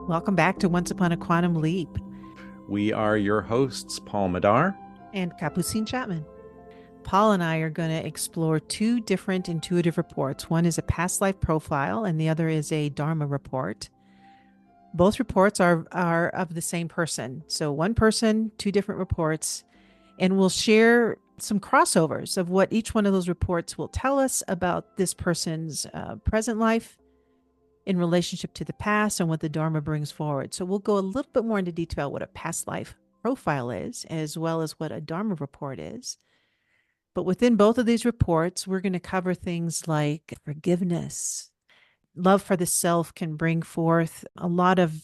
Welcome back to Once Upon a Quantum Leap We are your hosts, Paul Madar. and Capucine Chapman. Paul and I are going to explore two different intuitive reports. One is a past life profile, and the other is a Dharma report. Both reports are of the same person. So, one person, two different reports, and we'll share some crossovers of what each one of those reports will tell us about this person's present life in relationship to the past and what the Dharma brings forward. So we'll go a little bit more into detail what a past life profile is, as well as what a Dharma report is. But within both of these reports, we're going to cover things like forgiveness. Love for the self can bring forth a lot of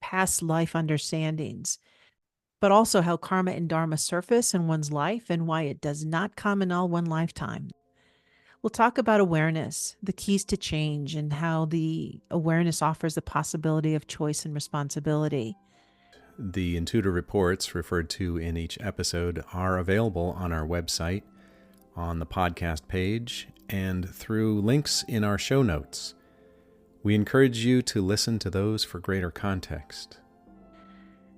past life understandings, but also how karma and dharma surface in one's life and why it does not come in all one lifetime. We'll talk about awareness, the keys to change, and how the awareness offers the possibility of choice and responsibility. The intuitive reports referred to in each episode are available on our website, on the podcast page, and through links in our show notes. We encourage you to listen to those for greater context.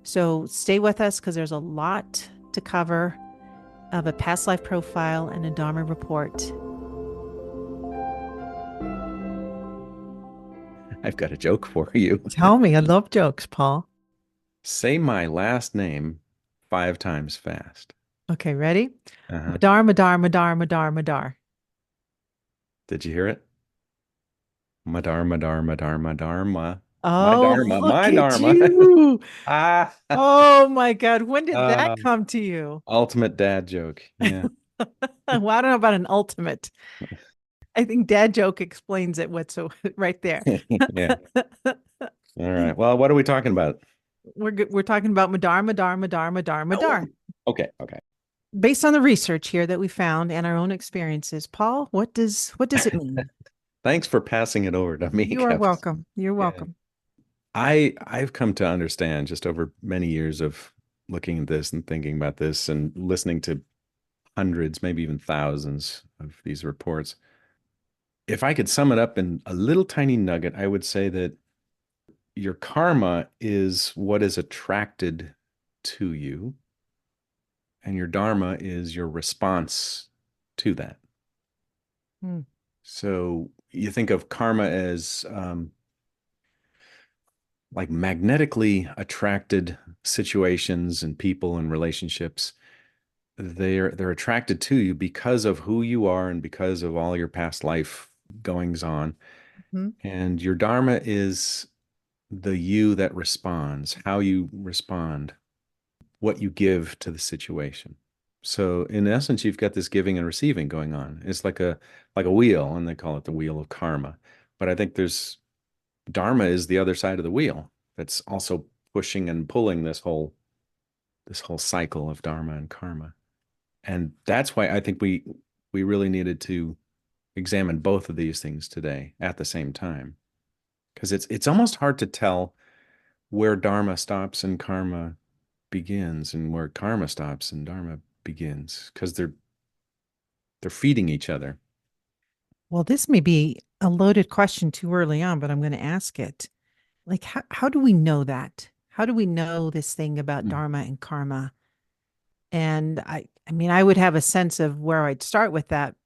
So stay with us because there's a lot to cover of a past life profile and a Dharma report. I've got a joke for you. Tell me, I love jokes, Paul. Say my last name 5 times fast. Okay, ready? Uh-huh. Madar, Madar, Madar, Madar, Madar. Did you hear it? Madar, Madar, Madar, Madharma. My Oh, Dharma, look my at Dharma. you. Ah, Oh my God. When did that uh, come to you? ultimate dad joke. Yeah. Well, I don't know about an ultimate. I think dad joke explains it what's so right there. Yeah. All right. Well, what are we talking about? We're talking about Madar, Madar, Madar, Madar, Oh, Madar. okay. Okay. Based on the research here that we found and our own experiences, Paul, what does it mean? Thanks for passing it over to me, You are Kevin. welcome. You're Yeah. welcome. I've come to understand just over many years of looking at this and thinking about this and listening to hundreds, maybe even thousands of these reports. If I could sum it up in a little tiny nugget, I would say that your karma is what is attracted to you, and your dharma is your response to that. Hmm. So you think of karma as like magnetically attracted situations and people and relationships. They're attracted to you because of who you are and because of all your past life goings on. Mhm. And your dharma is the you that responds, how you respond, what you give to the situation. So in essence, you've got this giving and receiving going on. It's like a wheel, and they call it the wheel of karma. But I think there's dharma is the other side of the wheel that's also pushing and pulling this whole cycle of dharma and karma. And that's why I think we really needed to examine both of these things today at the same time. Because it's almost hard to tell where dharma stops and karma begins and where karma stops and dharma begins because they're feeding each other. Well, this may be a loaded question too early on, but I'm going to ask it. Like, how do we know that? How do we know this thing about Mm. dharma and karma? And I mean, I would have a sense of where I'd start with that.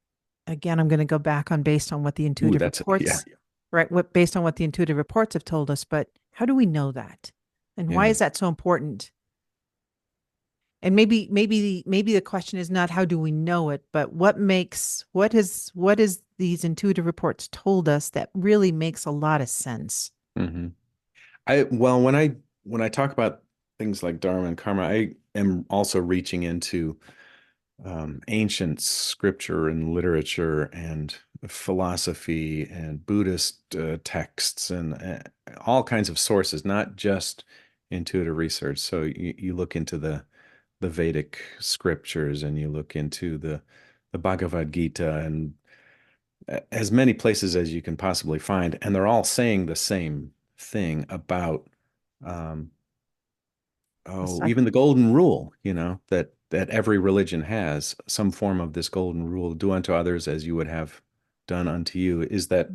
Again, I'm going to go back on based on what the Ooh, intuitive that's yeah, reports, right? What based on what the intuitive reports have told us, but how do we know that? And why yeah. is that so important? And maybe the question is not how do we know it, but what is these intuitive reports told us that really makes a lot of sense. Hmm. Well, when I talk about things like dharma and karma, I am also reaching into ancient scripture and literature and philosophy and Buddhist texts and all kinds of sources, not just intuitive research. So you look into the Vedic scriptures and you look into the Bhagavad Gita and as many places as you can possibly find, and they're all saying the same thing about um, even the golden rule, that every religion has some form of this golden rule, do unto others as you would have done unto you, is that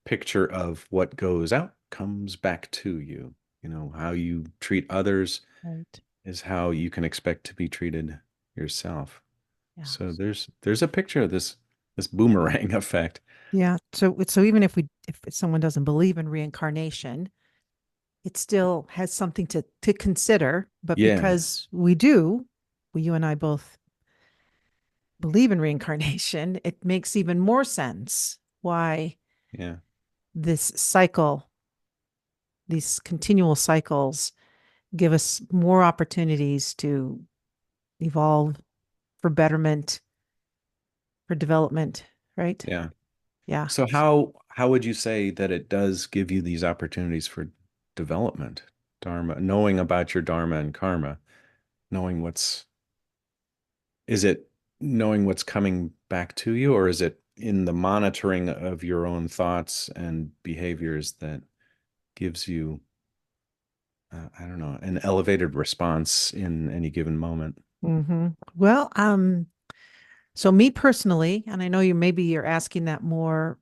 picture of what goes out comes back to you. You know, how you treat others Right. is how you can expect to be treated yourself. Yeah. So there's a picture of this boomerang effect. Yeah. So even if someone doesn't believe in reincarnation, it still has something to consider. But Yeah, because we do, you and I both believe in reincarnation, it makes even more sense why yeah, this cycle, these continual cycles, give us more opportunities to evolve for betterment, for development, right? yeah. Yeah. So how would you say that it does give you these opportunities for development, Dharma, knowing about your Dharma and karma, knowing what's is it knowing what's coming back to you, or is it in the monitoring of your own thoughts and behaviors that gives you, I don't know, an elevated response in any given moment? Well, so me personally, and I know you're asking that more,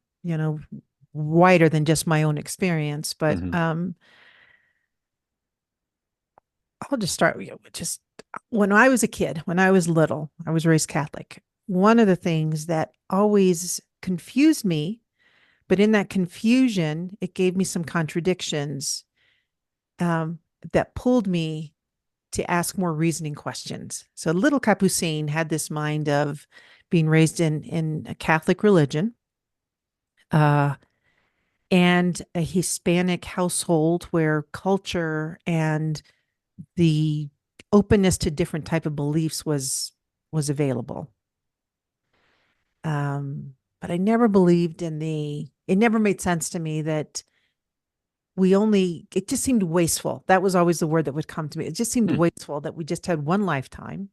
wider than just my own experience, but Hmm. I'll just start with just when I was a kid, when I was little, I was raised Catholic. One of the things that always confused me, but in that confusion, it gave me some contradictions um, that pulled me to ask more reasoning questions. So little Capucine had this mind of being raised in a Catholic religion, uh, and a Hispanic household where culture and the openness to different type of beliefs was available. But I never believed in the. It never made sense to me that we only. It just seemed wasteful. That was always the word that would come to me. It just seemed Hmm. wasteful that we just had one lifetime,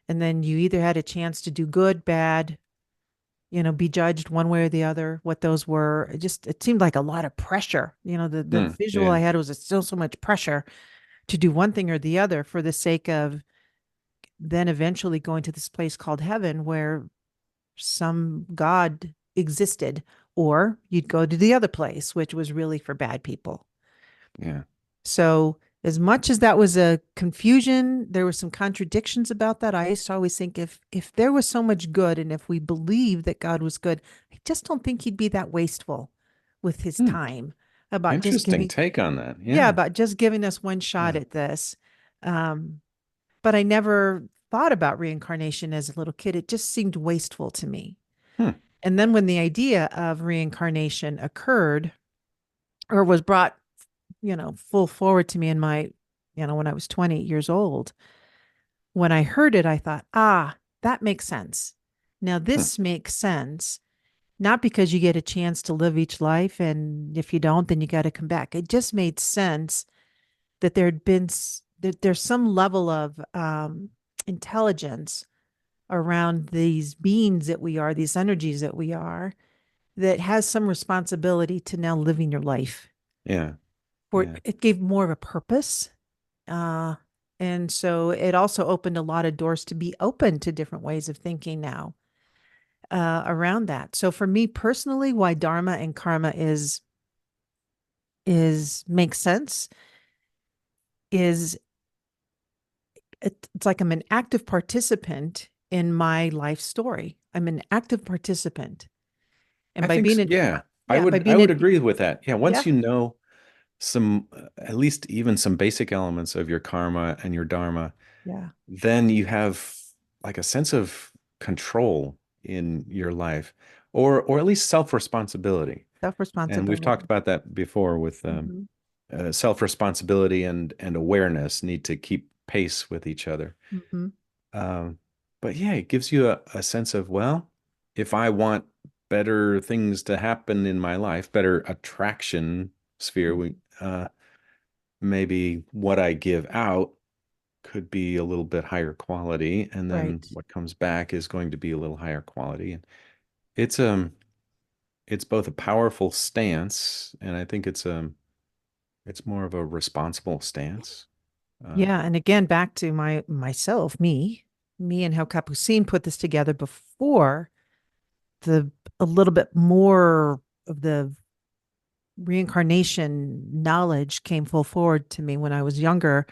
and then you either had a chance to do good, bad, be judged one way or the other. What those were, it seemed like a lot of pressure. The Hmm. visual Yeah, I had was still so much pressure to do one thing or the other for the sake of then eventually going to this place called heaven where some God existed, or you'd go to the other place, which was really for bad people. yeah. So, as much as that was a confusion, there were some contradictions about that. I used to always think if there was so much good and if we believed that God was good, I just don't think he'd be that wasteful with his Hmm. time about just Interesting giving, take on that. yeah, Yeah, about just giving us one shot yeah. at this. Um, but I never thought about reincarnation as a little kid. It just seemed wasteful to me. Hmm. And then when the idea of reincarnation occurred or was brought, full forward to me in my, when I was 20 years old, when I heard it, I thought, that makes sense. Now, Hmm. this makes sense, not because you get a chance to live each life. And if you don't, then you got to come back. It just made sense that there had been, that there's some level of intelligence around these beings that we are, these energies that we are, that has some responsibility to now living your life. Yeah, For yeah. it gave more of a purpose. Uh, and so it also opened a lot of doors to be open to different ways of thinking now around that. So for me personally, why Dharma and karma is makes sense is it's like I'm an active participant in my life story. I'm an active participant. And I by think being so. in, Yeah, yeah, by I being would in, agree with that. Yeah, yeah, once you know some at least even some basic elements of your karma and your dharma, yeah, then you have like a sense of control in your life, or at least self-responsibility. self And we've talked responsibility. about that before with Hmm. self-responsibility and awareness need to keep pace with each other. Hmm. Um, but yeah, it gives you a sense of, well, if I want better things to happen in my life, better attraction sphere, maybe what I give out could be a little bit higher quality, and then Right. what comes back is going to be a little higher quality. And it's it's both a powerful stance, and I think it's more of a responsible stance. Uh, Yeah. And again, back to myself, me and how Capucine put this together before the a little bit more of the reincarnation knowledge came full forward to me when I was younger,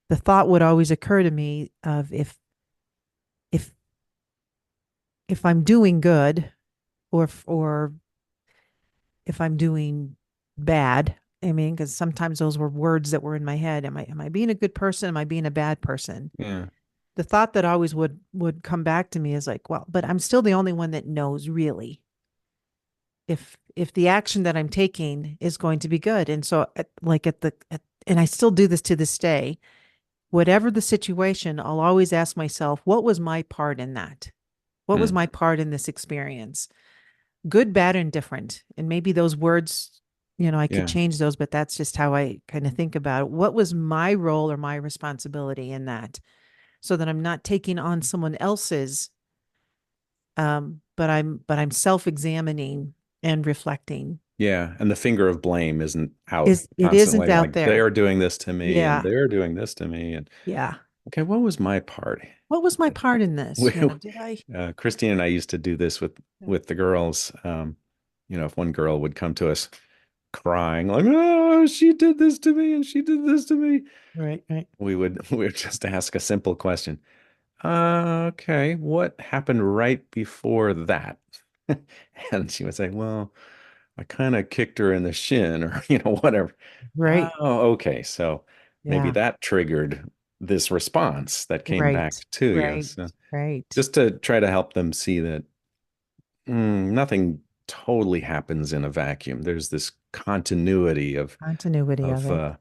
the thought would always occur to me of if if I'm doing good, or if I'm doing bad. I mean, because sometimes those were words that were in my head. Am I being a good person? Am I being a bad person? Yeah. The thought that always would come back to me is like, well, but I'm still the only one that knows really if the action that I'm taking is going to be good. And so and I still do this to this day. Whatever the situation, I'll always ask myself, what was my part in that? What was Hmm. my part in this experience? Good, bad, and different. And maybe those words, I could Yeah. change those, but that's just how I kind of think about it. What was my role or my responsibility in that? So that I'm not taking on someone else's, but I'm self-examining and reflecting. Yeah. And the finger of blame isn't out It isn't constantly out like there. they're doing this to me and Yeah. they're doing this to me. And Yeah. okay, what was my part? What was my part in this? We, Did I? Christine and I used to do this with the girls. If one girl would come to us crying like, "Oh, she did this to me and she did this to me," Right, right, we would just ask a simple question. Okay, what happened right before that? And she would say, "Well, I kind of kicked her in the shin or, whatever." right. Oh, okay. So maybe Yeah. that triggered this response that came Right, back to you. right, So right. just to try to help them see that nothing totally happens in a vacuum. There's this continuity Continuity of of it. uh,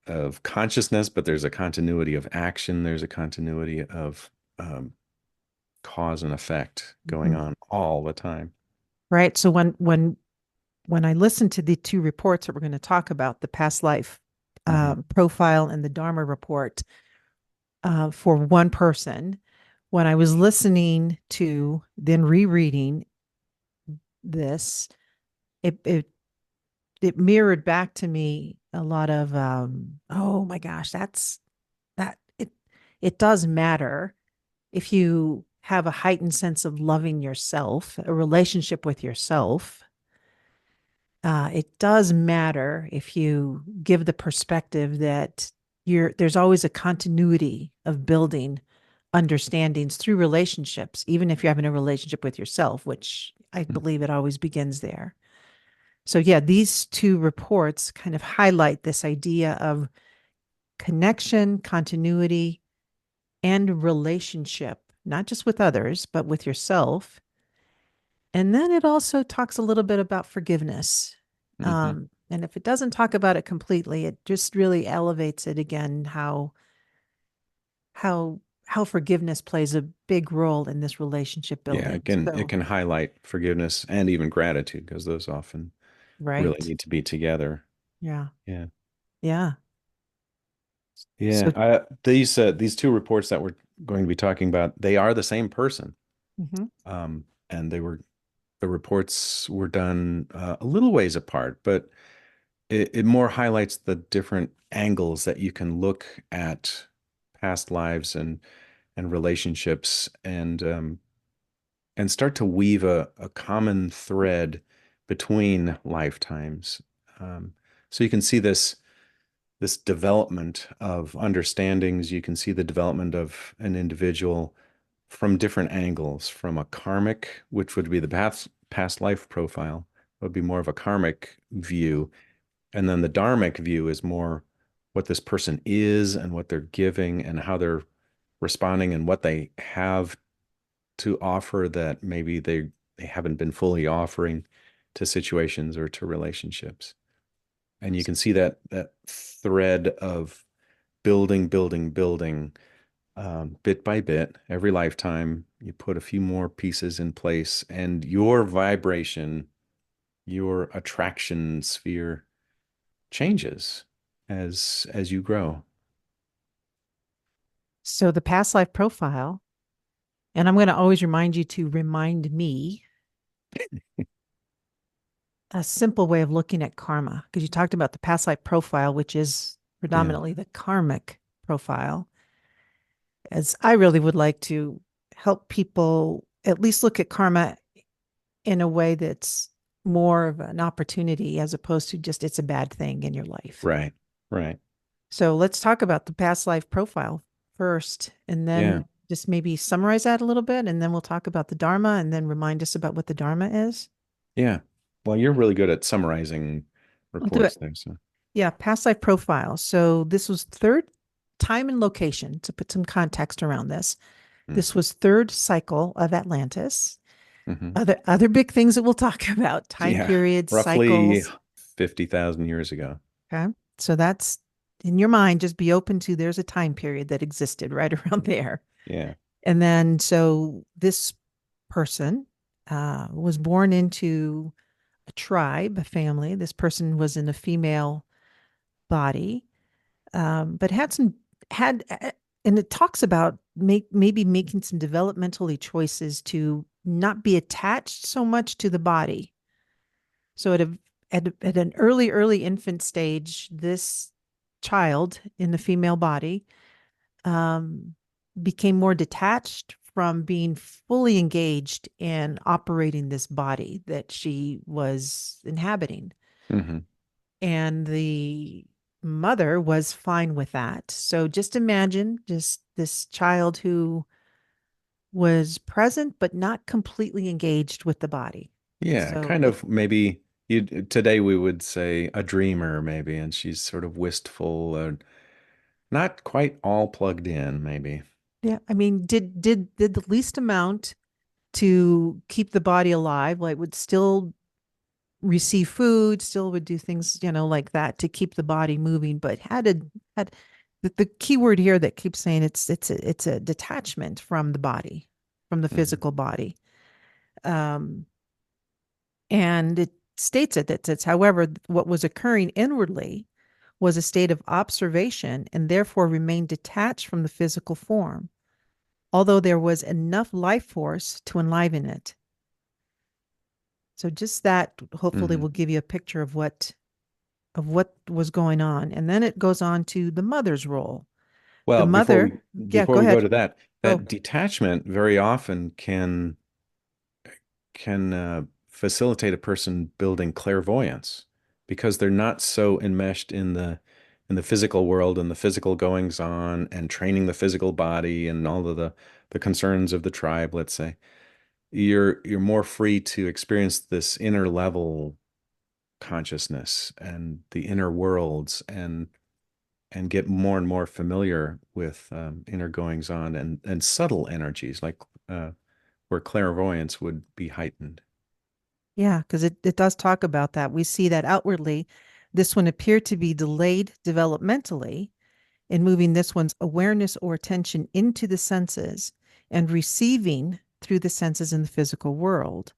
of consciousness, but there's a continuity of action. There's a continuity of um, cause and effect going Mhm. on all the time. Right. So when I listened to the two reports that we're going to talk about, the past life Hmm. profile and the Dharma report, for one person, when I was listening to then rereading this, it it mirrored back to me a lot of oh my gosh, that it does matter if you have a heightened sense of loving yourself, a relationship with yourself. It does matter if you give the perspective that there's always a continuity of building understandings through relationships, even if you're having a relationship with yourself, which I believe it always begins there. So yeah, these two reports kind of highlight this idea of connection, continuity, and relationship, not just with others, but with yourself. And then it also talks a little bit about forgiveness. Hmm. And if it doesn't talk about it completely, it just really elevates it again, how forgiveness plays a big role in this relationship Yeah, building. it So, can highlight forgiveness and even gratitude because those often really right. need to be together. Yeah. Yeah. Yeah. Yeah. So, These two reports that we're going to be talking about, they are the same person. mhm. And the reports were done a little ways apart, but it more highlights the different angles that you can look at past lives and relationships and start to weave a common thread between lifetimes. Um, so you can see this development of understandings. You can see the development of an individual from different angles, from a karmic, which would be the past life profile, would be more of a karmic view. And then the dharmic view is more what this person is and what they're giving and how they're responding and what they have to offer that maybe they haven't been fully offering to situations or to relationships. And you can see that thread of building, building, building, bit by bit. Every lifetime, you put a few more pieces in place, and your vibration, your attraction sphere changes as you grow. So the past life profile, and I'm going to always remind you to remind me a simple way of looking at karma, because you talked about the past life profile, which is Yeah. predominantly the karmic profile. As I really would like to help people at least look at karma in a way that's more of an opportunity as opposed to just it's a bad thing in your life. Right. Right. So let's talk about the past life profile first, and Yeah. then just maybe summarize that a little bit, and then we'll talk about the Dharma and then remind us about what the Dharma is. Yeah. Well, you're really good at summarizing I'll do reports it. there. So, Yeah, past life profile. So this was third time and location to put some context around this. mm, This was third cycle of Atlantis. hmm Other big things that we'll talk about, time Yeah. periods, Roughly cycles. 50,000 years ago. Okay. So that's in your mind, just be open to there's a time period that existed right around there. Yeah. And then so this person was born into a tribe, a family. This person was in a female body, but had and it talks about maybe making some developmentally choices to not be attached so much to the body. So at an early infant stage, this child in the female body um, became more detached from being fully engaged in operating this body that she was inhabiting. hmm And the mother was fine with that. So just imagine just this child who was present but not completely engaged with the body. Yeah. So Kind it, of maybe you today we would say a dreamer, maybe, and she's sort of wistful, not quite all plugged in, maybe. yeah, I mean, did the least amount to keep the body alive, like would still receive food, still would do things, like that to keep the body moving, but had the key word here that keeps saying it's a detachment from the body, from the hmm physical body. Um, and it states it's however, what was occurring inwardly was a state of observation and therefore remained detached from the physical form, although there was enough life force to enliven it. So just that hopefully hmm will give you a picture of what was going on. And then it goes on to the mother's role. The Well, mother, yeah, before go we go ahead. to that, Oh, that detachment very often can facilitate a person building clairvoyance because they're not so enmeshed in the physical world and the physical goings on and training the physical body and all of the concerns of the tribe, let's say. You're more free to experience this inner level consciousness and the inner worlds and get more and more familiar with inner goings on and subtle energies like where clairvoyance would be heightened. yeah, because it does talk about that. We see that outwardly, this one appeared to be delayed developmentally in moving this one's awareness or attention into the senses and receiving through the senses in the physical world.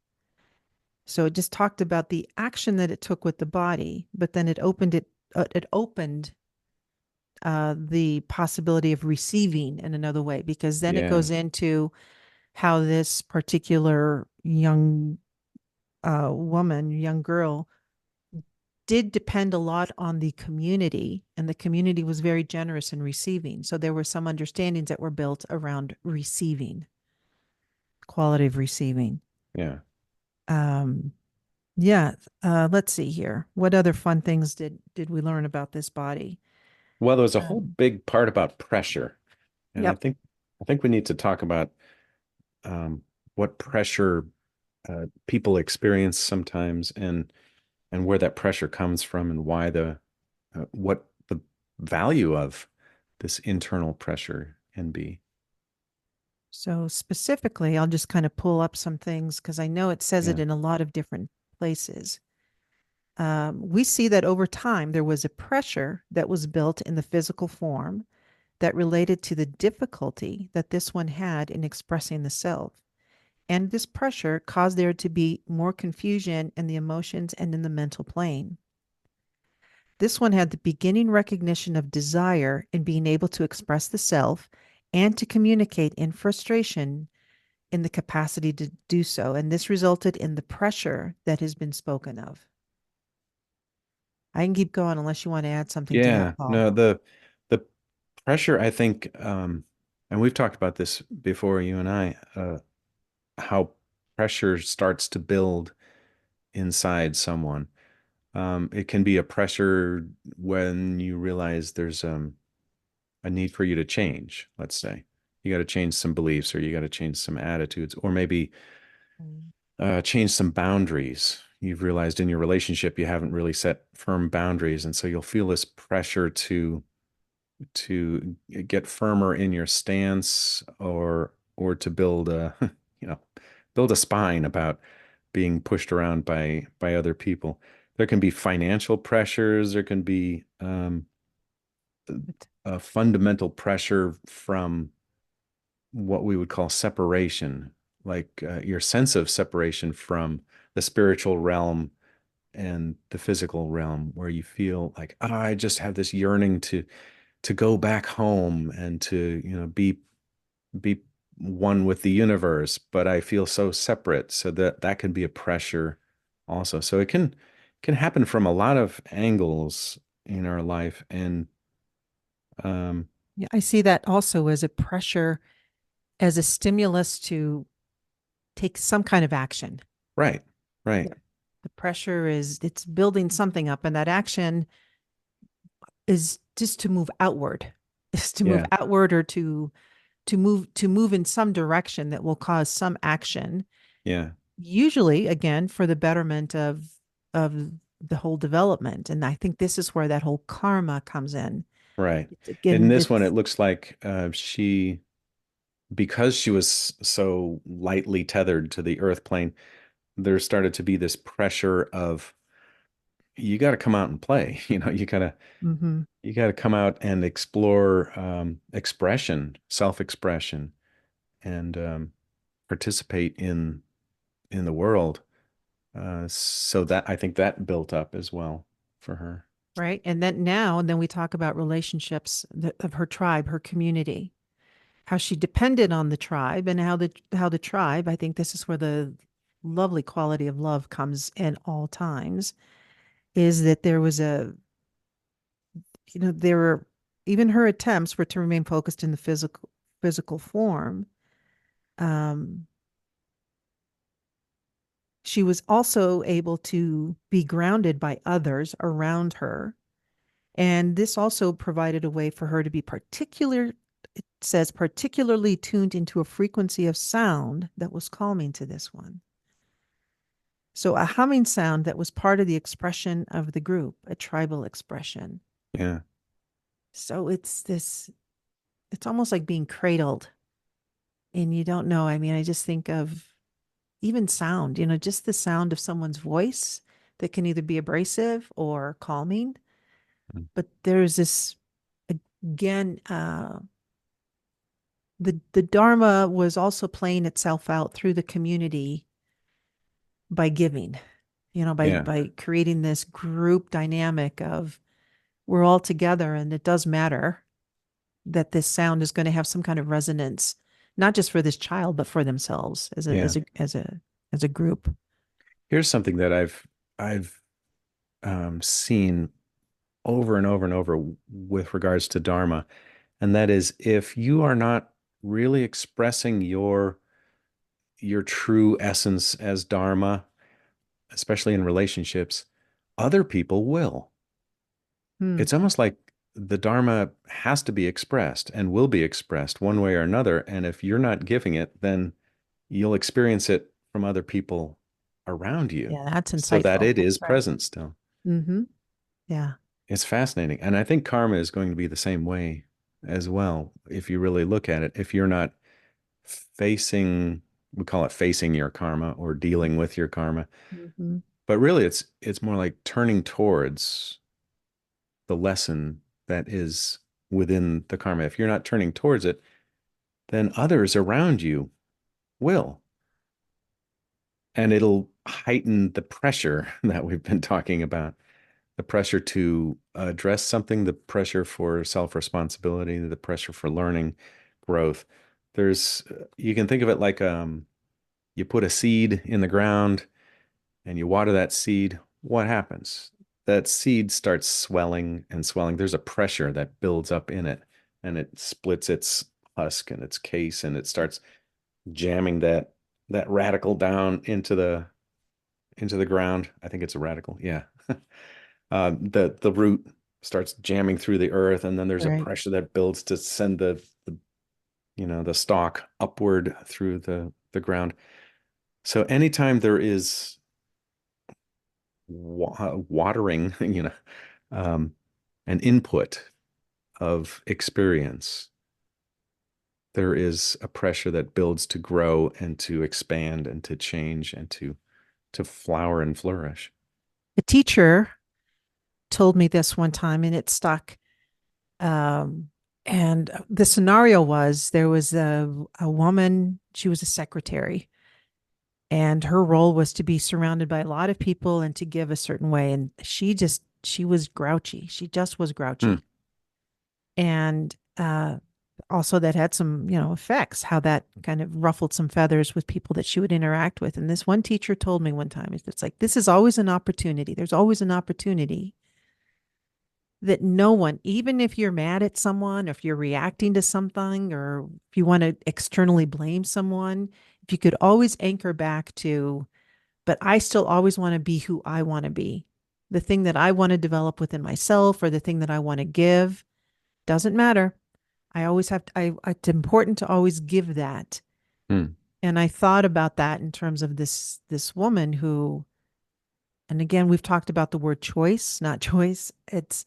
So it just talked about the action that it took with the body, but then it opened the possibility of receiving in another way, because then it Yeah, goes into how this particular young woman, young girl, did depend a lot on the community, and the community was very generous in receiving. So there were some understandings that were built around receiving, quality of receiving. yeah. Um, yeah. Let's see here. What other fun things did we learn about this body? Well, there was a whole Um, big part about pressure, and yep. I think we need to talk about um, what pressure people experience sometimes, and where that pressure comes from, and why the what the value of this internal pressure can be. So specifically, I'll just kind of pull up some things because I know it says it Yeah, in a lot of different places. We see that over time, there was a pressure that was built in the physical form that related to the difficulty that this one had in expressing the self. And this pressure caused there to be more confusion in the emotions and in the mental plane. This one had the beginning recognition of desire in being able to express the self and to communicate in frustration in the capacity to do so. And this resulted in the pressure that has been spoken of. I can keep going unless you want to add something to that, yeah. Paul. No, the pressure, I think, and we've talked about this before, you and I, how pressure starts to build inside someone. It can be a pressure when you realize there's a need for you to change, let's say. You got to change some beliefs or you got to change some attitudes or maybe Mm. change some boundaries. You've realized in your relationship you haven't really set firm boundaries, and so you'll feel this pressure to get firmer in your stance or to build a you know build a spine about being pushed around by other people. There can be financial pressures. There can be But- a fundamental pressure from what we would call separation, like your sense of separation from the spiritual realm and the physical realm, where you feel like, oh, I just have this yearning to go back home and to, be one with the universe, but I feel so separate. So that can be a pressure also. So it can happen from a lot of angles in our life. And um, Yeah, I see that also as a pressure, as a stimulus to take some kind of action. right, right. Yeah. The pressure is it's building something up, and that action is just to move outward, is to move Yeah, outward or to move in some direction that will cause some action, yeah, usually again for the betterment of the whole development. And I think this is where that whole karma comes in. right. It's In again this one, it it's looks like because she was so lightly tethered to the earth plane, there started to be this pressure of you got to come out and play. mhm, You got to come out and explore expression, self-expression, and participate in the world. So that I think that built up as well for her. right. And then we talk about relationships of her tribe, her community, how she depended on the tribe, and how the tribe, I think this is where the lovely quality of love comes in all times, is that there was there were, even her attempts were to remain focused in the physical form. Um, she was also able to be grounded by others around her. And this also provided a way for her to be it says, particularly tuned into a frequency of sound that was calming to this one. So a humming sound that was part of the expression of the group, a tribal expression. Yeah, So it's almost like being cradled, and you don't know. I mean, I just think of even sound, just the sound of someone's voice that can either be abrasive or calming. But there's this, again, the Dharma was also playing itself out through the community by giving, by yeah, by creating this group dynamic of we're all together, and it does matter that this sound is going to have some kind of resonance, not just for this child, but for themselves as a yeah. as a as a as a group. Here's something that I've seen over and over and over with regards to Dharma, and that is if you are not really expressing your true essence as Dharma, especially in relationships, other people will. Hmm. It's almost like the Dharma has to be expressed and will be expressed one way or another. And if you're not giving it, then you'll experience it from other people around you Yeah, that's so that insightful. it is Right. present still. Mm-hmm. Yeah. It's fascinating. And I think karma is going to be the same way as well. If you really look at it, if you're not facing, we call it facing your karma or dealing with your karma, Mm-hmm. but really it's more like turning towards the lesson that is within the karma. If you're not turning towards it, then others around you will. And it'll heighten the pressure that we've been talking about, the pressure to address something, the pressure for self-responsibility, the pressure for learning, growth. You can think of it like you put a seed in the ground and you water that seed. What happens? That seed starts swelling and swelling. There's a pressure that builds up in it and it splits its husk and its case and it starts jamming that radical down into the ground. I think it's a radical. Yeah. The root starts jamming through the earth, and then there's a Right. pressure that builds to send the stalk upward through the ground. So anytime there is watering, um, an input of experience, there is a pressure that builds to grow and to expand and to change and to flower and flourish. A teacher told me this one time and it stuck. Um, and the scenario was there was a woman, she was a secretary, and her role was to be surrounded by a lot of people and to give a certain way. And she was grouchy. She just was Hmm. grouchy. And also that had some, effects, how that kind of ruffled some feathers with people that she would interact with. And this one teacher told me one time, it's like, this is always an opportunity. There's always an opportunity that no one, even if you're mad at someone, or if you're reacting to something, or if you want to externally blame someone, if you could always anchor back to, but I still always want to be who I want to be. The thing that I want to develop within myself or the thing that I want to give doesn't matter. I always have to, it's important to always give that. Hmm. And I thought about that in terms of this woman who, and again, we've talked about the word choice, not choice. It's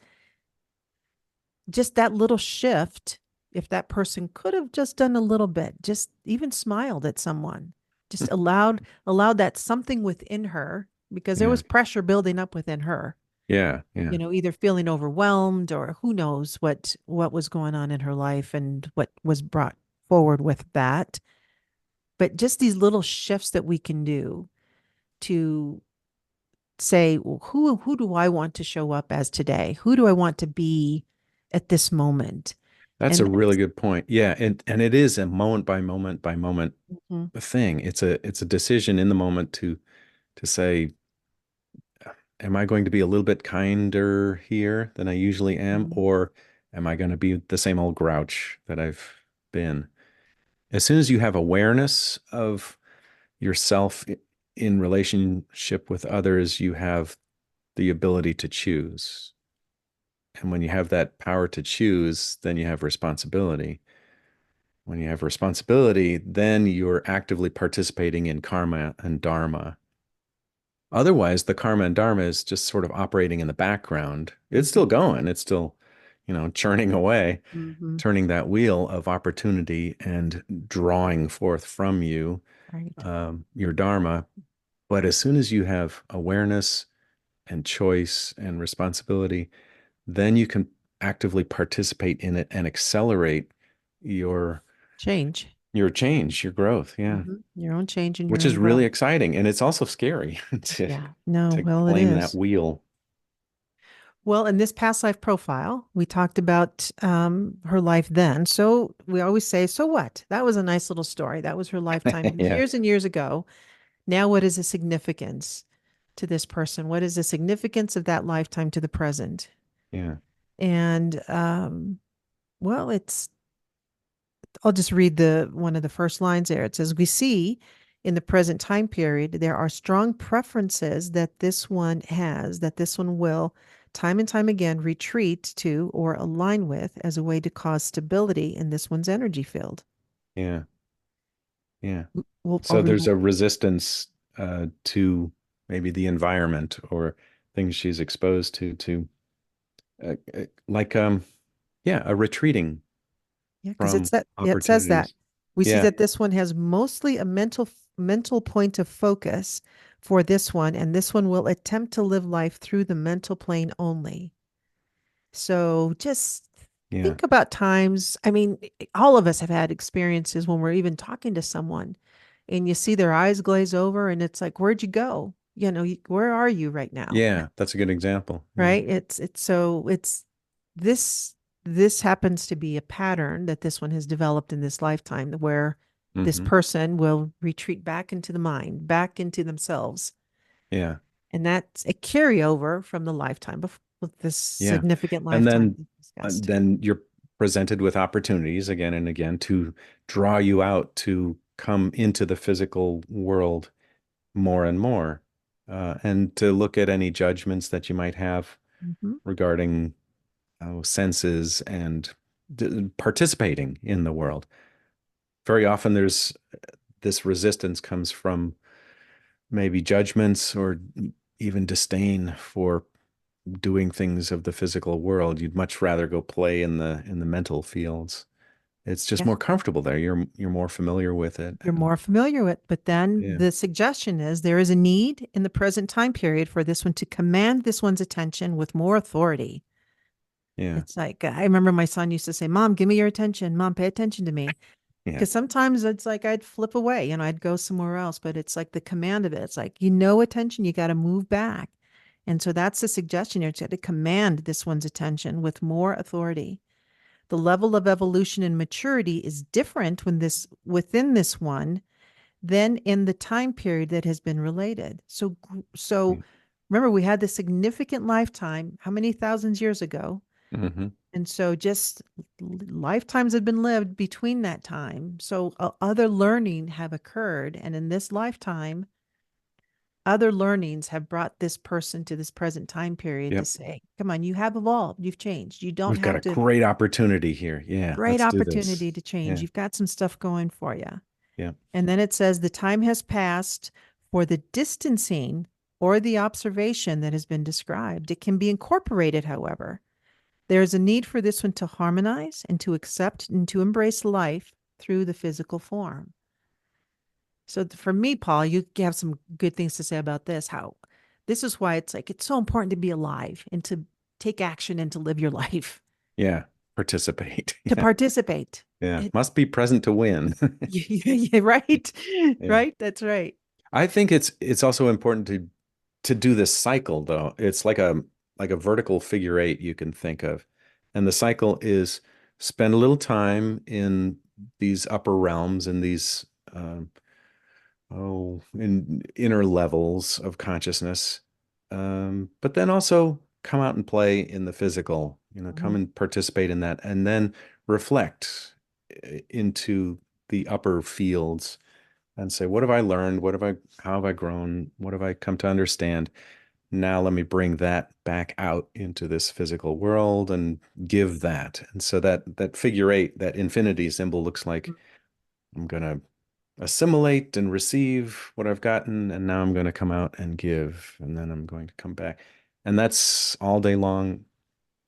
just that little shift. If that person could have just done a little bit, just even smiled at someone, just allowed that something within her, because there Yeah. was pressure building up within her, Yeah. Yeah. either feeling overwhelmed or who knows what was going on in her life and what was brought forward with that. But just these little shifts that we can do to say, well, who do I want to show up as today? Who do I want to be at this moment? That's a And really good point. Yeah, and it is a moment by moment by moment Mhm. thing. It's a decision in the moment to say, am I going to be a little bit kinder here than I usually am, Mhm. or am I going to be the same old grouch that I've been? As soon as you have awareness of yourself in relationship with others, you have the ability to choose. And when you have that power to choose, then you have responsibility. When you have responsibility, then you're actively participating in karma and dharma. Otherwise, the karma and dharma is just sort of operating in the background. It's still Mhm. going, it's still, churning away, Mhm. turning that wheel of opportunity and drawing forth from you Right. your dharma. But as soon as you have awareness and choice and responsibility, then you can actively participate in it and accelerate your Change. your change, your growth. Yeah. Your own change and your Which is own really growth. exciting. And it's also scary to Yeah. No, to well, it claim that is. wheel. Well, in this past life profile, we talked about her life then. So we always say, so what? That was a nice little story. That was her lifetime Yeah. years and years ago. Now, what is the significance to this person? What is the significance of that lifetime to the present? Yeah. And well, I'll just read the one of the first lines there. It says, "We see in the present time period there are strong preferences that this one will time and time again retreat to or align with as a way to cause stability in this one's energy field." Yeah. Yeah. I'll So read. there's a resistance to maybe the environment or things she's exposed like yeah, a retreating Yeah, because from it says that opportunities. we see Yeah. that this one has mostly a mental point of focus for this one, and this one will attempt to live life through the mental plane only. So just Yeah. think about times. I mean, all of us have had experiences when we're even talking to someone and you see their eyes glaze over and it's like, where'd you go? Where are you right now? Yeah, that's a good example. Yeah. Right? It's this this happens to be a pattern that this one has developed in this lifetime where this Hmm. person will retreat back into the mind, back into themselves. Yeah. And that's a carryover from the lifetime before with this Yeah. significant And lifetime then we discussed. then you're presented with opportunities again and again to draw you out to come into the physical world more and more. and to look at any judgments that you might have Hmm. regarding senses and participating in the world. Very often there's this resistance comes from maybe judgments or even disdain for doing things of the physical world. You'd much rather go play in the mental fields. It's just Yeah. more comfortable there. You're more familiar with it. You're more familiar with, but then Yeah. the suggestion is there is a need in the present time period for this one to command this one's attention with more authority. Yeah. It's like, I remember my son used to say, Mom, give me your attention. Mom, pay attention to me. Yeah. Because sometimes it's like I'd flip away, I'd go somewhere else, but it's like the command of it. It's like, attention, you got to move back. And so that's the suggestion here. It's got to command this one's attention with more authority. The level of evolution and maturity is different within this one than in the time period that has been related. So remember, we had the significant lifetime, how many thousands years ago? Mm-hmm. And so just lifetimes have been lived between that time. So other learning have occurred. And in this lifetime, other learnings have brought this person to this present time period to Yep. say, come on, you have evolved, you've changed. You don't We've got have a to, great opportunity here. Yeah. great Let's do this. opportunity to change. Yeah. You've got some stuff going for you. Yeah. And then it says the time has passed for the distancing or the observation that has been described. It can be incorporated, however. There is a need for this one to harmonize and to accept and to embrace life through the physical form. So for me, Paul, you have some good things to say about this. How this is why it's like it's so important to be alive and to take action and to live your life, Yeah. Participate. to Yeah. participate. Yeah. It, Must be present to win. yeah, right, Yeah. right. That's right. I think it's also important to do this cycle though. It's like a vertical figure eight you can think of. And the cycle is spend a little time in these upper realms and these in inner levels of consciousness. But then also come out and play in the physical, come Mhm. and participate in that and then reflect into the upper fields and say, what have I learned? How have I grown? What have I come to understand? Now let me bring that back out into this physical world and give that. And so that figure eight, that infinity symbol looks like I'm gonna assimilate and receive what I've gotten, and now I'm gonna come out and give, and then I'm going to come back. And that's all day long,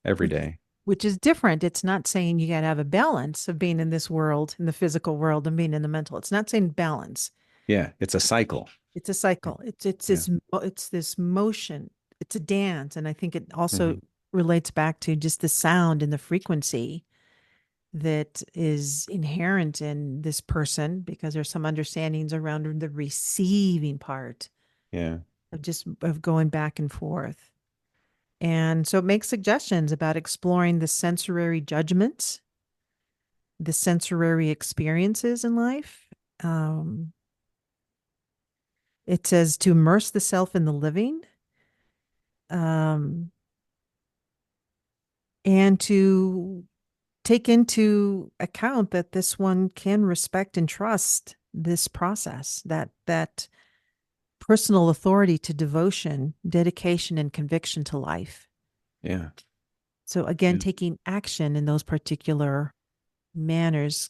every Which, day. which is different. It's not saying you got to have a balance of being in this world, in the physical world, and being in the mental. It's not saying balance. Yeah, it's a cycle. It's a cycle. Yeah. It's this motion. It's a dance, and I think it also Hmm. relates back to just the sound and the frequency that is inherent in this person because there's some understandings around the receiving part Yeah. of just of going back and forth. And so it makes suggestions about exploring the sensory judgments, the sensory experiences in life. Um, it says to immerse the self in the living, um, and to take into account that this one can respect and trust this process, that personal authority to devotion, dedication, and conviction to life. Yeah. So again, Yeah. taking action in those particular manners.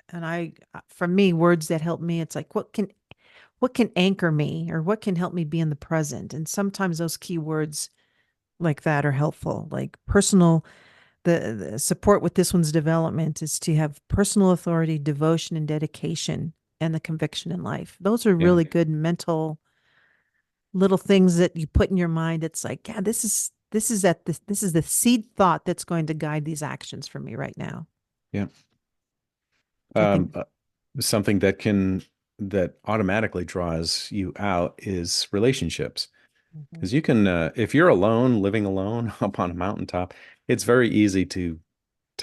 And for me, words that help me, it's like what can anchor me or what can help me be in the present. And sometimes those key words like that are helpful, like personal. The support with this one's development is to have personal authority, devotion, and dedication, and the conviction in life. Those are Yeah. really good mental little things that you put in your mind. It's like, yeah, this is the seed thought that's going to guide these actions for me right now. Yeah. I think. Um, uh, Something that automatically draws you out is relationships. Mhm. Because you can, if you're alone, living alone up on a mountaintop, it's very easy to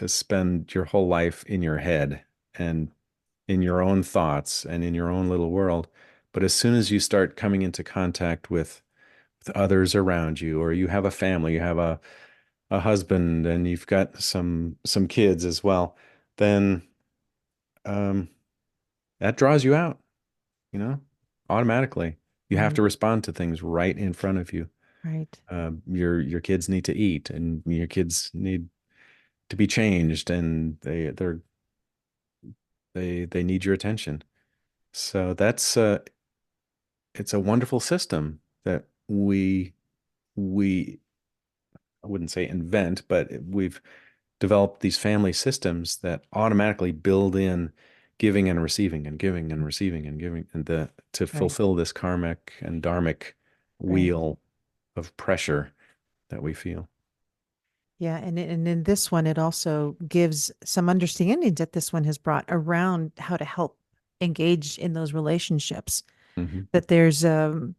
spend your whole life in your head and in your own thoughts and in your own little world. But as soon as you start coming into contact with others around you, or you have a family, you have a husband, and you've got some kids as well, then um, that draws you out, you know, automatically. You have Right. to respond to things right in front of you. Right. Your kids need to eat, and your kids need to be changed, and they need your attention. So that's it's a wonderful system that we I wouldn't say invent, but we've developed these family systems that automatically build in giving and receiving and giving and receiving and giving and the to Right. fulfill this karmic and dharmic Right. wheel of pressure that we feel. Yeah, and in this one, it also gives some understandings that this one has brought around how to help engage in those relationships. Hmm. That there's um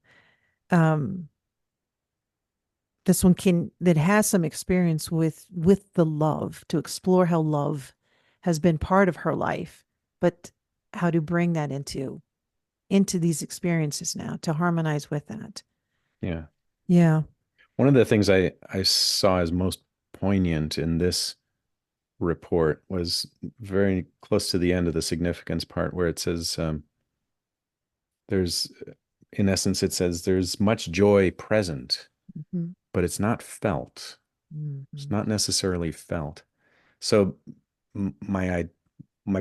this one can that has some experience with the love to explore how love has been part of her life, but how to bring that into these experiences now to harmonize with that. Yeah. Yeah. One of the things I saw as most poignant in this report was very close to the end of the significance part where it says there's in essence it says there's much joy present, Mhm. but it's not felt. It's Mhm. not necessarily felt. So my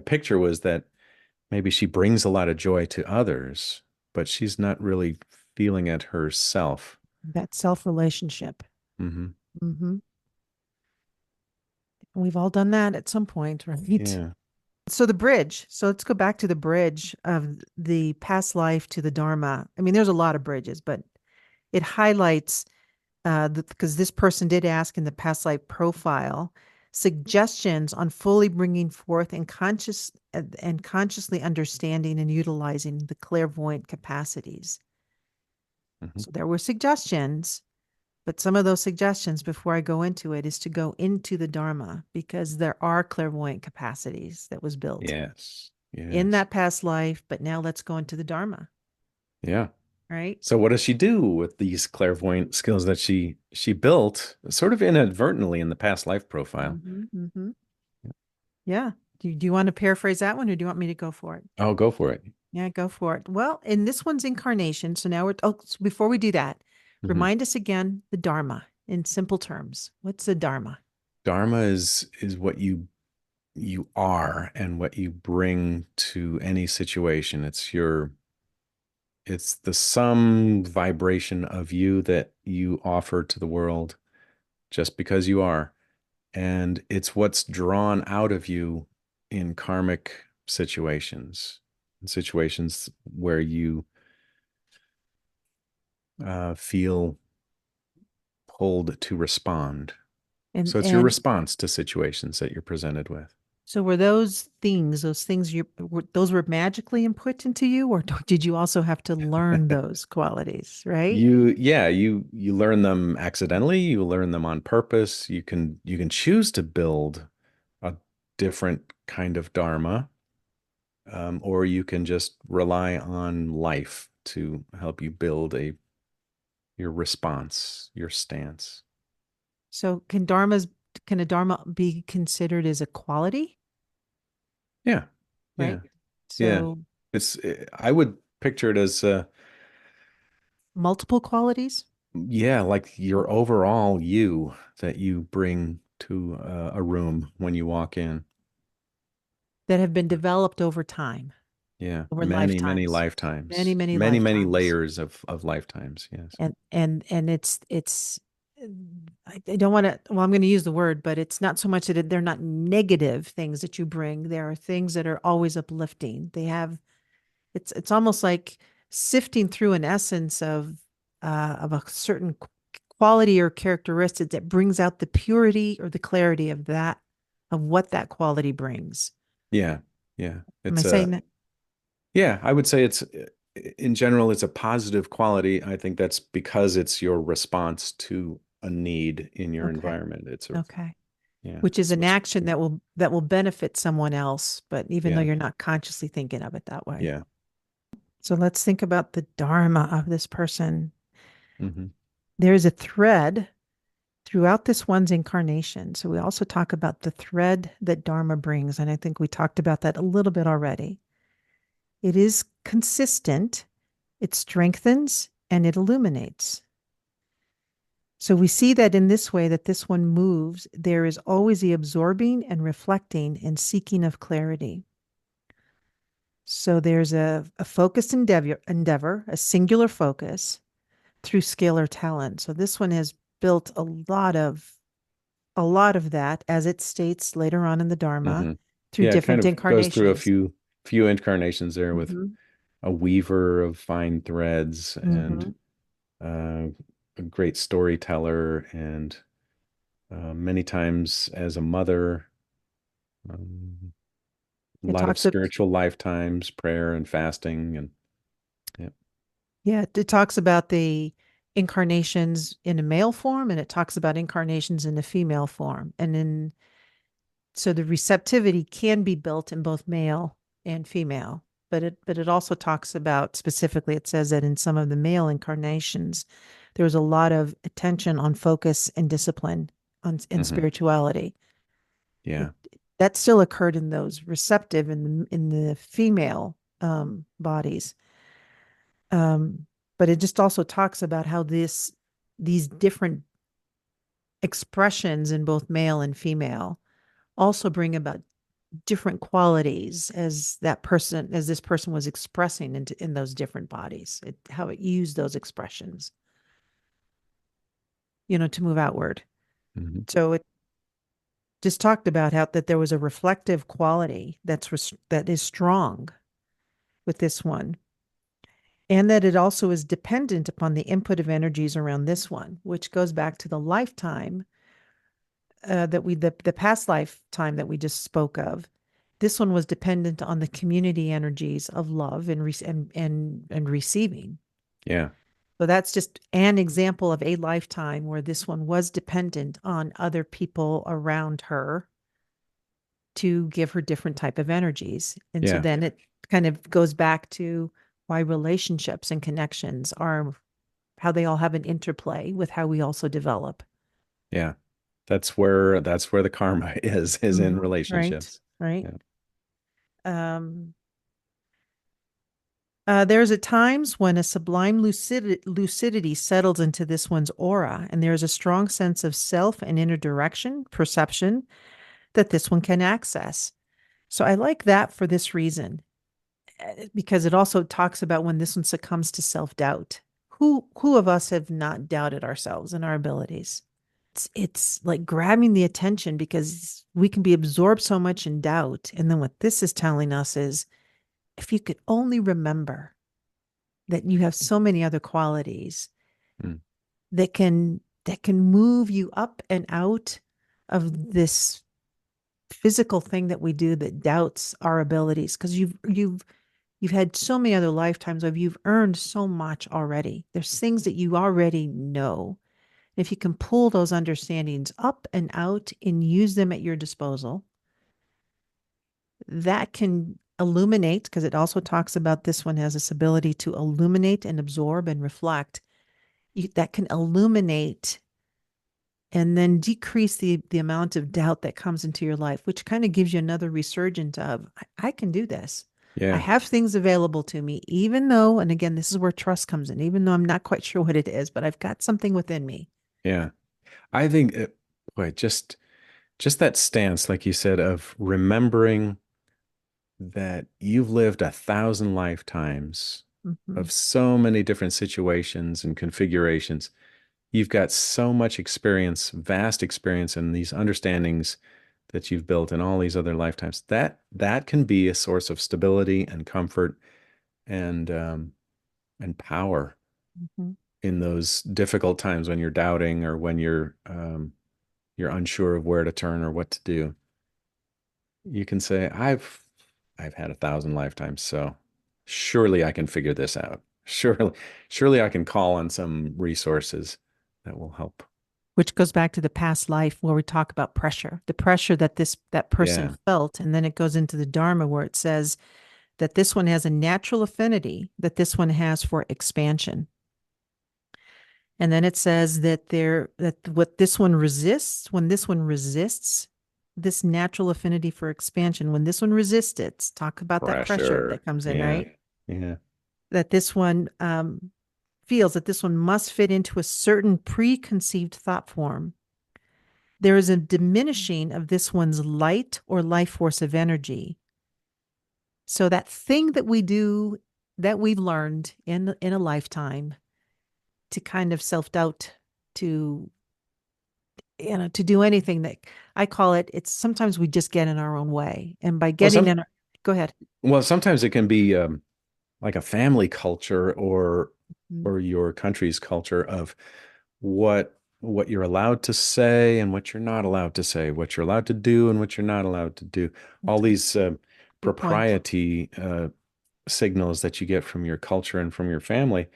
picture was that maybe she brings a lot of joy to others, but she's not really feeling it herself. That self relationship. Hmm. Hmm. We've all done that at some point, right? Yeah. So the bridge. So let's go back to the bridge of the past life to the Dharma. I mean, there's a lot of bridges, but it highlights because this person did ask in the past life profile suggestions on fully bringing forth and consciously understanding and utilizing the clairvoyant capacities. Hmm. So there were suggestions, but some of those suggestions before I go into it is to go into the Dharma because there are clairvoyant capacities that was built Yes. in Yes. that past life, but now let's go into the Dharma, Yeah. right? So what does she do with these clairvoyant skills that she built sort of inadvertently in the past life profile? Mm-hmm, mm-hmm. Yeah. Do you want to paraphrase that one or do you want me to go for it? Oh, go for it. Yeah, go for it. Well, in this one's incarnation, so now so before we do that, Hmm. remind us again the Dharma in simple terms. What's the Dharma? Dharma is what you are and what you bring to any situation. It's the sum vibration of you that you offer to the world just because you are. And it's what's drawn out of you in karmic situations, in situations where you feel pulled to respond. And So it's your and response to situations that you're presented with. so were those things those were magically input into you, or did you also have to learn those qualities, right? You learn them accidentally, you learn them on purpose. You can choose to build a different kind of dharma, or you can just rely on life to help you build a your response, your stance. So can a Dharma be considered as a quality, Yeah, right? yeah, yeah. So I would picture it as multiple qualities yeah, like your overall you that you bring to a room when you walk in. that have been developed over time, Yeah, over many, many lifetimes, many, lifetimes, many many, many lifetimes. layers of lifetimes. Yes. And it's I don't want to, well, I'm going to use the word, but it's not so much that they're not negative things that you bring. There are things that are always uplifting. It's almost like sifting through an essence of a certain quality or characteristic that brings out the purity or the clarity of what that quality brings. Yeah, yeah. Am I It's saying a that? yeah. I would say it's in general it's a positive quality. I think that's because it's your response to a need in your Okay. environment. It's a Okay. yeah. Which is It's an what's action that will benefit someone else, but even though yeah, you're not consciously thinking of it that way. yeah. So let's think about the dharma of this person. Hmm. There is a thread throughout this one's incarnation. So we also talk about the thread that dharma brings, and I think we talked about that a little bit already. It is consistent it strengthens, and it illuminates. So we see that in this way that this one moves, there is always the absorbing and reflecting and seeking of clarity. So there's a focused endeavor, a singular focus through scalar talent. So this one has built a lot of that, as it states later on in the Dharma, Hmm. through Yeah, it kind different of goes through a incarnations. few incarnations there with Hmm. a weaver of fine threads and Hmm. uh, a great storyteller, and many times as a mother, um, a It lot of talks of spiritual lifetimes, prayer and fasting, and yeah. Yeah, it talks about the incarnations in a male form, and it talks about incarnations in a female form. So the receptivity can be built in both male and female. But it also talks about, specifically, it says that in some of the male incarnations, there was a lot of attention on focus and discipline and Hmm. spirituality. It Yeah, that still occurred in those receptive in the female bodies. Um, but it just also talks about how these different expressions in both male and female also bring about different qualities as this person was expressing in those different bodies, how it used those expressions, to move outward. hmm, So it just talked about how that there was a reflective quality that is strong with this one, and that it also is dependent upon the input of energies around this one, which goes back to the lifetime the past lifetime that we just spoke of. This one was dependent on the community energies of love and receiving. yeah, So that's just an example of a lifetime where this one was dependent on other people around her to give her different type of energies. And so yeah, then it kind of goes back to why relationships and connections are how they all have an interplay with how we also develop. yeah. That's where the karma is in Right. relationships. Right. Yeah, Um, there's at times when a sublime lucidity settles into this one's aura, and there is a strong sense of self and inner direction, perception that this one can access. So I like that for this reason, because it also talks about when this one succumbs to self-doubt. Who of us have not doubted ourselves and our abilities? It's like grabbing the attention because we can be absorbed so much in doubt. And then what this is telling us is if you could only remember that you have so many other qualities mm, that can move you up and out of this physical thing that we do that doubts our abilities, because you've had so many other lifetimes of you've earned so much already. There's things that you already know. If you can pull those understandings up and out and use them at your disposal, that can illuminate, because it also talks about this one has this ability to illuminate and absorb and reflect. That can illuminate and then decrease the amount of doubt that comes into your life, which kind of gives you another resurgent of, I can do this. I yeah, have things available to me, even though, and again, this is where trust comes in, even though I'm not quite sure what it is, but I've got something within me. yeah. I think boy, just that stance, like you said, of remembering that you've lived 1,000 lifetimes Hmm. of so many different situations and configurations. You've got so much experience, vast experience, and these understandings that you've built in all these other lifetimes. That can be a source of stability and comfort and power Hmm. in those difficult times when you're doubting or when you're unsure of where to turn or what to do. You can say, I've had 1,000 lifetimes, so surely I can figure this out. Surely I can call on some resources that will help. Which goes back to the past life where we talk about pressure, the pressure that person Yeah, felt. And then it goes into the Dharma where it says that this one has a natural affinity that this one has for expansion. And then it says that what this one resists, when this one resists this natural affinity for expansion, when this one resists it, talk about that pressure pressure. that comes in, Yeah, right? yeah, that this one feels that this one must fit into a certain preconceived thought form. There is a diminishing of this one's light or life force of energy. So that thing that we do, that we've learned in a lifetime, to kind of self-doubt, to to do anything, that I call it, it's sometimes we just get in our own way. And by Well, getting in our, go ahead. sometimes it can be like a family culture Mm, or your country's culture of what you're allowed to say and what you're not allowed to say, what you're allowed to do and what you're not allowed to do. All that's a these good point. propriety signals that you get from your culture and from your family,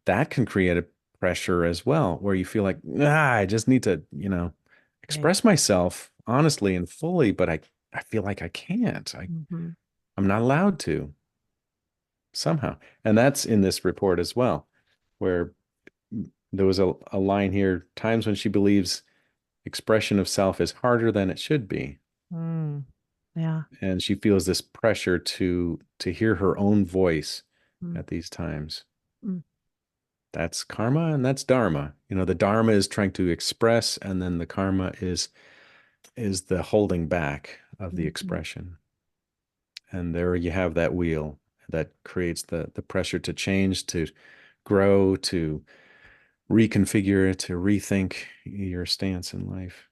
that can create a pressure as well, where you feel like, I just need to, Right. express myself honestly and fully, but I feel like I can't. Mm-hmm. I'm not allowed to somehow. And that's in this report as well, where there was a line here, times when she believes expression of self is harder than it should be. Mm. Yeah. And she feels this pressure to hear her own voice Mm. at these times. Mm. That's karma and that's dharma. The dharma is trying to express, and then the karma is the holding back of the Mm-hmm. expression. And there you have that wheel that creates the pressure to change, to grow, to reconfigure it, to rethink your stance in life.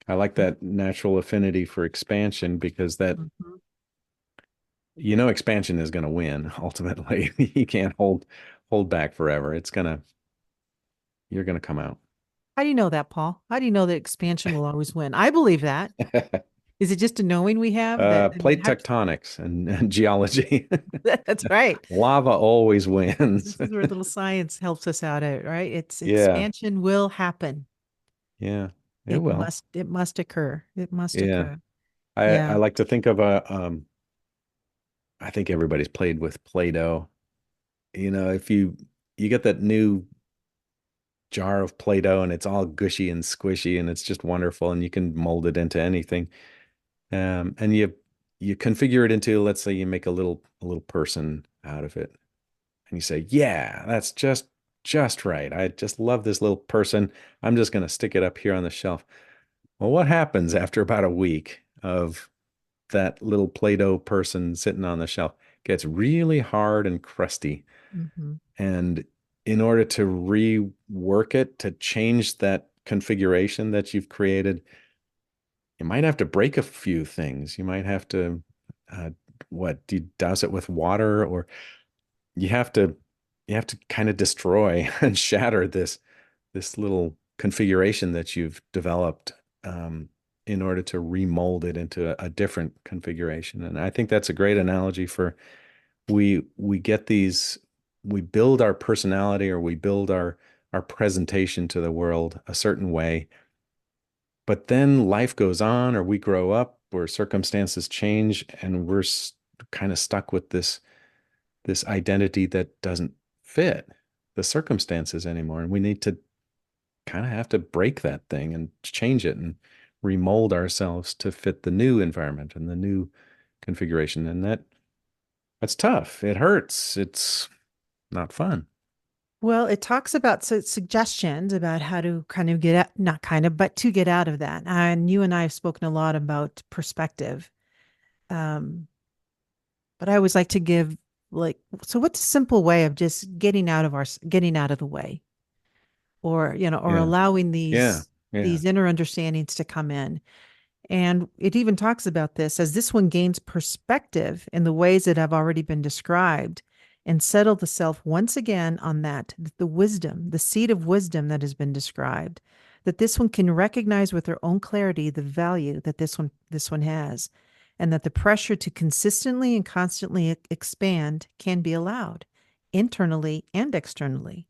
I like that natural affinity for expansion because Mm-hmm. expansion is going to win ultimately. You can't hold back forever. You're going to come out. How do you know that, Paul? How do you know that expansion will always win? I believe that. Is it just a knowing we have that? And Plate tectonics and geology. that's right. Lava always wins. This is where little science helps us out at, right? It's Yeah, expansion will happen. yeah, it will. It must occur. It must Yeah, occur. I Yeah. like to think of I think everybody's played with Play-Doh. If you get that new jar of Play-Doh and it's all gushy and squishy and it's just wonderful and you can mold it into anything. And you configure it into, let's say you make a little person out of it. And you say, "Yeah, that's just right. I just love this little person. I'm just going to stick it up here on the shelf." Well, what happens after about a week of that little Play-Doh person sitting on the shelf? Gets really hard and crusty. Hmm. And in order to rework it, to change that configuration that you've created, you might have to break a few things. You might have to, uh, do you douse it with water, or you have to, kind of destroy and shatter this little configuration that you've developed, in order to remold it into a different configuration. And I think that's a great analogy for we get these we build our personality, or we build our presentation to the world a certain way, but then life goes on, or we grow up, or circumstances change, and we're kind of stuck with this identity that doesn't fit the circumstances anymore, and we need to kind of have to break that thing and change it and remold ourselves to fit the new environment and the new configuration. And that's tough. It hurts. It's not fun. Well, it talks about suggestions about how to kind of get out, not kind of, but to get out of that. And you and I have spoken a lot about perspective. Um, but I always like to give, like, so what's a simple way of just getting out of the way, or, or Yeah. allowing Yeah. Yeah. these inner understandings to come in. And it even talks about this as this one gains perspective in the ways that have already been described, and settle the self once again on that the wisdom, the seed of wisdom that has been described, that this one can recognize with her own clarity the value that this one has, and that the pressure to consistently and constantly expand can be allowed internally and externally,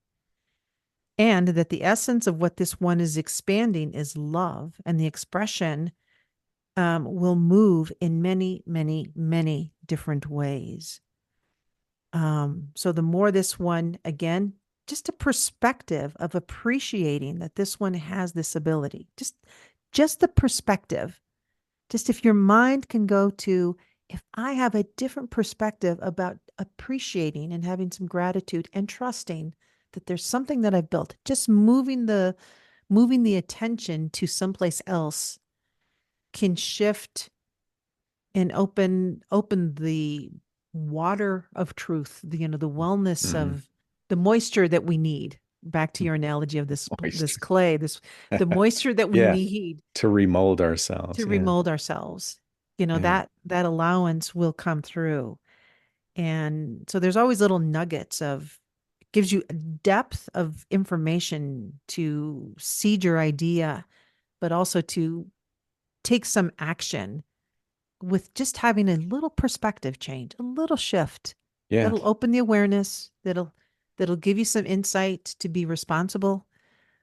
and that the essence of what this one is expanding is love, and the expression will move in many, many, many different ways. So the more this one, again, just a perspective of appreciating that this one has this ability, just the perspective. Just if your mind can go to if I have a different perspective about appreciating and having some gratitude and trusting that there's something that I've built, just moving the attention to someplace else can shift and open the water of truth, the wellness Hmm. of the moisture that we need. Back to your analogy of this Moisture. clay, this the moisture that we Yeah. need To remold ourselves. to Yeah. remold ourselves. Yeah. That allowance will come through. And so there's always little nuggets of gives you a depth of information to seed your idea, but also to take some action with just having a little perspective change, a little shift Yeah. that'll open the awareness, that'll give you some insight to be responsible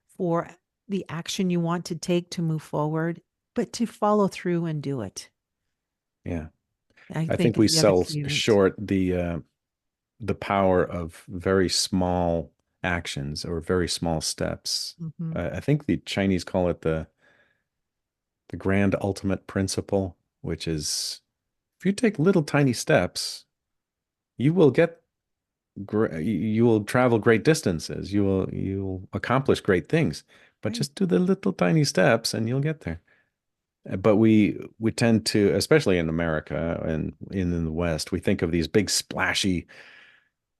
for the action you want to take to move forward, but to follow through and do it. Yeah. I I think think we if you have sell achievement. short the power of very small actions or very small steps. Mm-hmm. I think the Chinese call it the grand ultimate principle, which is if you take little tiny steps, you will get you will travel great distances. You'll accomplish great things. But Right. just do the little tiny steps and you'll get there. But we tend to, especially in America and in the West, we think of these big splashy,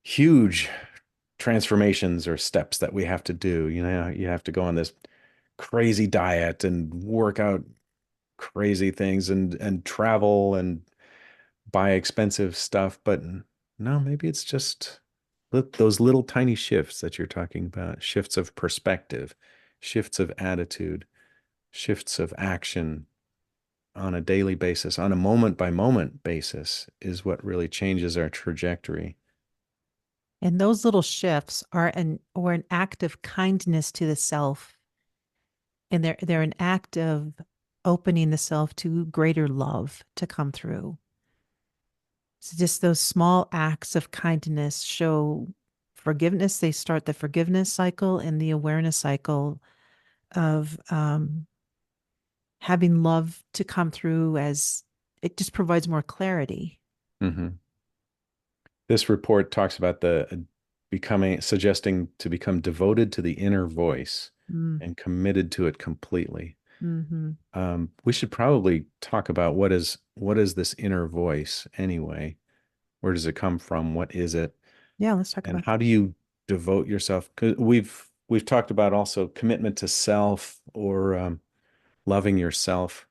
huge transformations or steps that we have to do. You know, you have to go on this crazy diet and work out crazy things and travel and buy expensive stuff. But no, maybe it's just those little tiny shifts that you're talking about, shifts of perspective, shifts of attitude, shifts of action on a daily basis, on a moment by moment basis, is what really changes our trajectory. And those little shifts are an act of kindness to the self. And they're an act of opening the self to greater love to come through. So just those small acts of kindness show forgiveness. They start the forgiveness cycle and the awareness cycle of having love to come through as it just provides more clarity. Mhm. This report talks about the becoming, suggesting to become devoted to the inner voice Mm, and committed to it completely. hmm We should probably talk about what is this inner voice anyway? Where does it come from? What is it? Yeah, let's talk And about how that. do you devote yourself? Because we've talked about also commitment to self or loving yourself.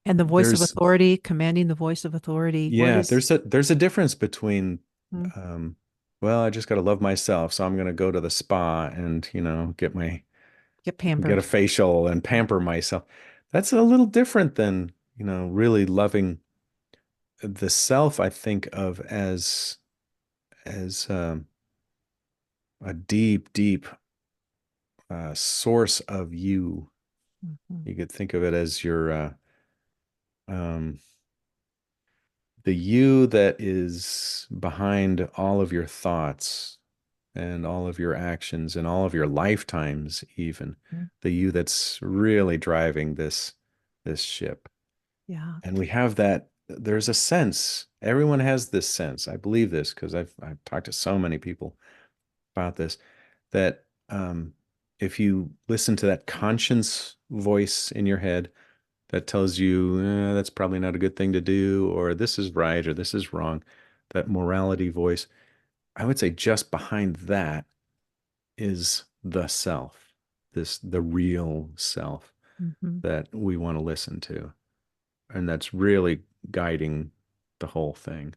And the voice of There's authority, commanding the voice of authority. What Yeah, is there's a difference between mm, um well, I just got to love myself, so I'm going to go to the spa and, get get a pampered? facial and pamper myself. That's a little different than, really loving the self. I think of as a deep, deep source of you. Mhm. You could think of it as your um the you that is behind all of your thoughts and all of your actions and all of your lifetimes, even the you that's really driving this ship. Yeah. And we have that. There's a sense. Everyone has this sense. I believe this because I've talked to so many people about this. That if you listen to that conscience voice in your head that tells you that's probably not a good thing to do, or this is right, or this is wrong, that morality voice, I would say just behind that is the self, the real self hmm that we want to listen to. And that's really guiding the whole thing.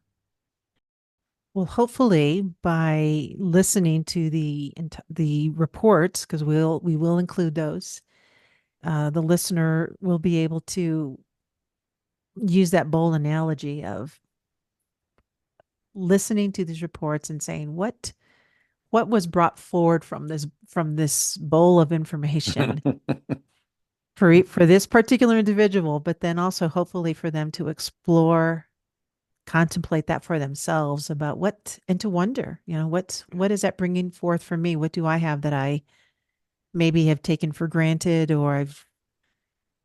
Well, hopefully by listening to the reports, because we will include those, the listener will be able to use that bowl analogy of listening to these reports and saying what was brought forward from this bowl of information for this particular individual, but then also hopefully for them to explore, contemplate that for themselves about what and to wonder, what is that bringing forth for me? What do I have that I maybe have taken for granted or I've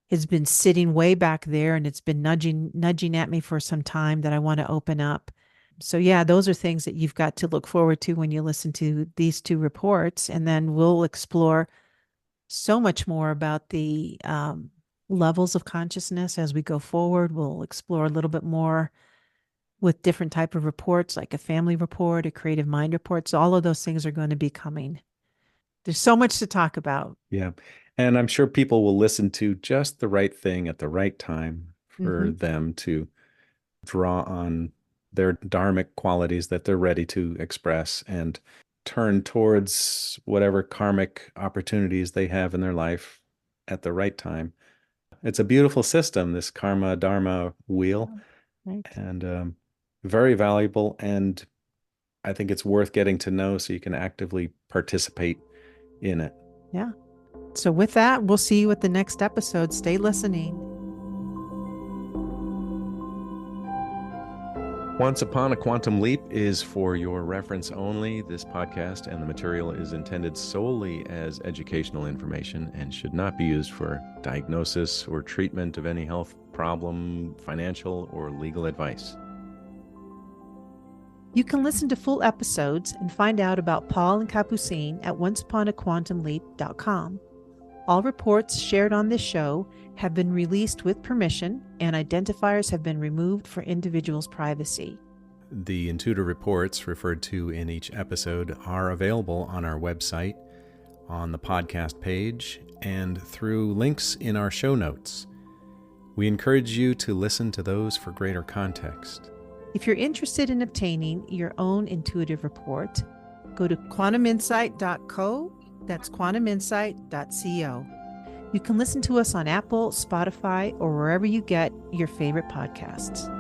has been sitting way back there and it's been nudging at me for some time that I want to open up. So yeah, those are things that you've got to look forward to when you listen to these two reports. And then we'll explore so much more about the levels of consciousness as we go forward. We'll explore a little bit more with different type of reports, like a family report, a creative mind report. So all of those things are going to be coming. There's so much to talk about. Yeah. And I'm sure people will listen to just the right thing at the right time for them to draw on their dharmic qualities that they're ready to express and turn towards whatever karmic opportunities they have in their life at the right time. It's a beautiful system, this karma dharma wheel, Right. and very valuable. And I think it's worth getting to know so you can actively participate in it. Yeah. So with that, we'll see you at the next episode. Stay listening. Once Upon a Quantum Leap is for your reference only. This podcast and the material is intended solely as educational information and should not be used for diagnosis or treatment of any health problem, financial, or legal advice. You can listen to full episodes and find out about Paul and Capucine at onceuponaquantumleap.com. All reports shared on this show have been released with permission, and identifiers have been removed for individuals' privacy. The intuitive reports referred to in each episode are available on our website, on the podcast page, and through links in our show notes. We encourage you to listen to those for greater context. If you're interested in obtaining your own intuitive report, go to quantuminsight.co. That's quantuminsight.co. You can listen to us on Apple, Spotify, or wherever you get your favorite podcasts.